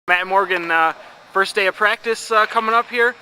Matt Morgan, first day of practice coming up here.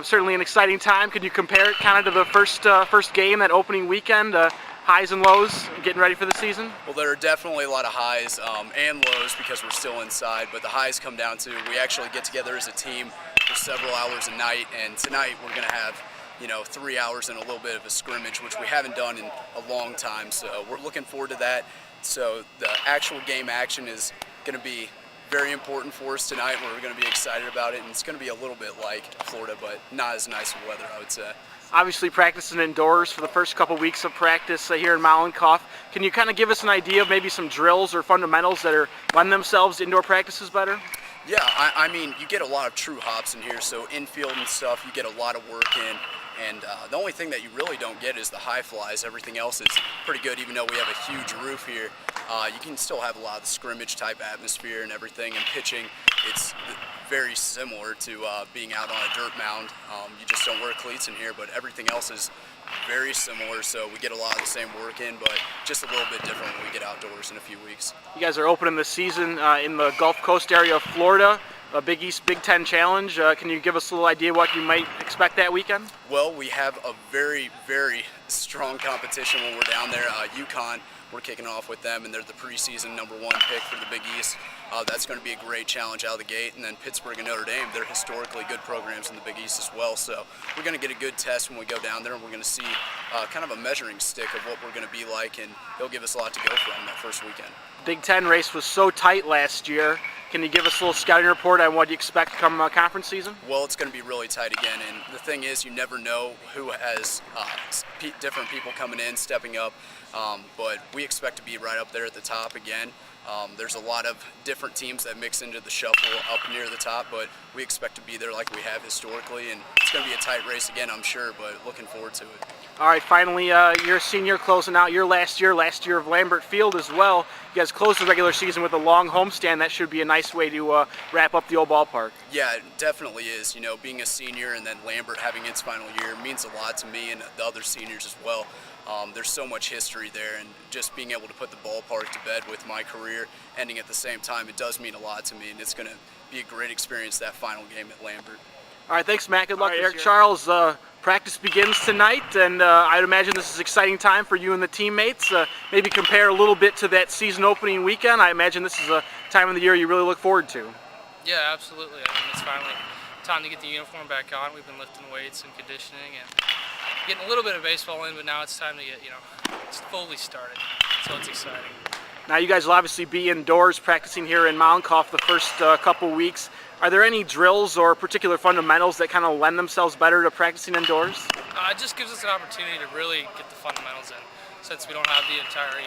Certainly an exciting time. Could you compare it kind of to the first game, that opening weekend? Highs and lows, getting ready for the season? Well, there are definitely a lot of highs and lows because we're still inside, but the highs come down to we actually get together as a team for several hours a night, and tonight we're going to have 3 hours and a little bit of a scrimmage, which we haven't done in a long time, so we're looking forward to that. So the actual game action is going to be very important for us tonight. We're going to be excited about it, and it's going to be a little bit like Florida, but not as nice of weather, I would say. Obviously practicing indoors for the first couple weeks of practice here in Mollenkopf. Can you kind of give us an idea of maybe some drills or fundamentals that lend themselves to indoor practices better? Yeah, I mean, you get a lot of true hops in here, so infield and stuff, you get a lot of work in. And the only thing that you really don't get is the high flies. Everything else is pretty good, even though we have a huge roof here. You can still have a lot of the scrimmage type atmosphere and everything, and pitching, it's very similar to being out on a dirt mound. You just don't wear cleats in here, but everything else is very similar, so we get a lot of the same work in, but just a little bit different when we get outdoors in a few weeks. You guys are opening the season in the Gulf Coast area of Florida, a Big East Big Ten Challenge. Can you give us a little idea what you might expect that weekend? Well, we have a very, very strong competition when we're down there. UConn, we're kicking off with them, and they're the preseason #1 pick for the Big East. That's going to be a great challenge out of the gate. And then Pittsburgh and Notre Dame, they're historically good programs in the Big East as well. So we're going to get a good test when we go down there, and we're going to see kind of a measuring stick of what we're going to be like, and it'll give us a lot to go from that first weekend. Big Ten race was so tight last year. Can you give us a little scouting report on what you expect come conference season? Well, it's going to be really tight again, and the thing is, you never know who has different people coming in, stepping up, but we expect to be right up there at the top again. There's a lot of different teams that mix into the shuffle up near the top, but we expect to be there like we have historically, and it's going to be a tight race again, I'm sure, but looking forward to it. All right, finally, you're a senior closing out your last year of Lambert Field as well. You guys closed the regular season with a long homestand. That should be a nice way to wrap up the old ballpark. Yeah, it definitely is. Being a senior and then Lambert having its final year means a lot to me and the other seniors as well. There's so much history there, and just being able to put the ballpark to bed with my career ending at the same time, it does mean a lot to me, and it's going to be a great experience, that final game at Lambert. All right, thanks, Matt. Good luck. All right, Eric Charles, practice begins tonight, and I'd imagine this is an exciting time for you and the teammates. Maybe compare a little bit to that season opening weekend. I imagine this is a time of the year you really look forward to. Yeah, absolutely. I mean, it's finally time to get the uniform back on. We've been lifting weights and conditioning and getting a little bit of baseball in, but now it's time to get, it's fully started. So it's exciting. Now you guys will obviously be indoors practicing here in Mollenkopf the first couple weeks. Are there any drills or particular fundamentals that kind of lend themselves better to practicing indoors? It just gives us an opportunity to really get the fundamentals in. Since we don't have the entire,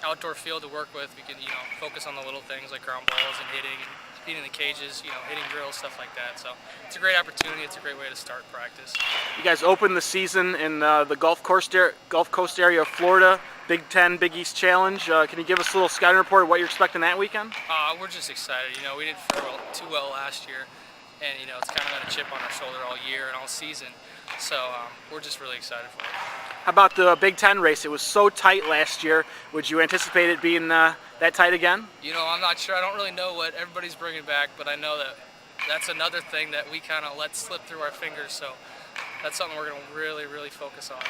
outdoor field to work with, we can, focus on the little things like ground balls and hitting and beating the cages, hitting drills, stuff like that. So it's a great opportunity. It's a great way to start practice. You guys opened the season in the Gulf Coast area of Florida, Big Ten, Big East Challenge. Can you give us a little scouting report of what you're expecting that weekend? We're just excited. We didn't fare too well last year, and it's kind of been a chip on our shoulder all year and all season. So we're just really excited for it. How about the Big Ten race? It was so tight last year. Would you anticipate it being that tight again? I'm not sure. I don't really know what everybody's bringing back, but I know that that's another thing that we kind of let slip through our fingers. So that's something we're going to really, really focus on.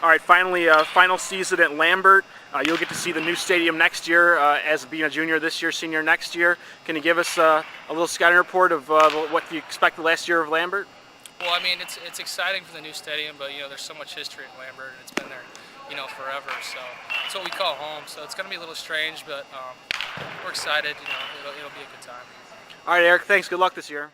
All right, finally, final season at Lambert. You'll get to see the new stadium next year as being a junior this year, senior next year. Can you give us a little scouting report of what you expect the last year of Lambert? Well, I mean, it's exciting for the new stadium, but there's so much history at Lambert, and it's been there, forever. So it's what we call home. So it's going to be a little strange, but we're excited. It'll be a good time. All right, Eric. Thanks. Good luck this year.